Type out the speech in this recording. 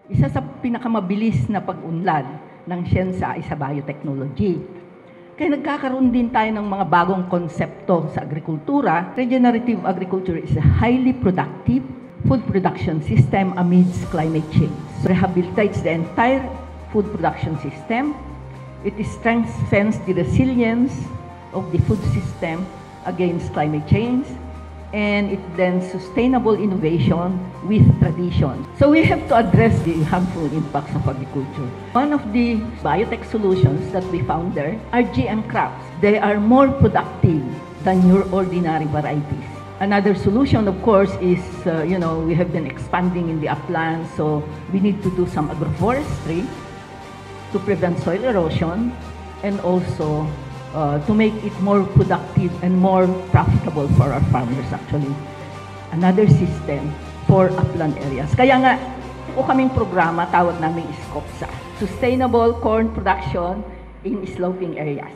Isa sa pinakamabilis na pag-unlad ng siyensa ay sa biotechnology. Kaya nagkakaroon din tayo ng mga bagong konsepto sa agrikultura. Regenerative agriculture is a highly productive food production system amidst climate change. Rehabilitates the entire food production system. It strengthens the resilience of the food system against climate change, and it blends sustainable innovation with tradition. So we have to address the harmful impacts of agriculture. One of the biotech solutions that we found there are GM crops. They are more productive than your ordinary varieties. Another solution, of course, is, we have been expanding in the uplands, so we need to do some agroforestry to prevent soil erosion and also to make it more productive and more profitable for our farmers actually. Another system for upland areas. Kaya nga, po kaming programa, tawag namin SCOPSA, Sustainable Corn Production in Sloping Areas.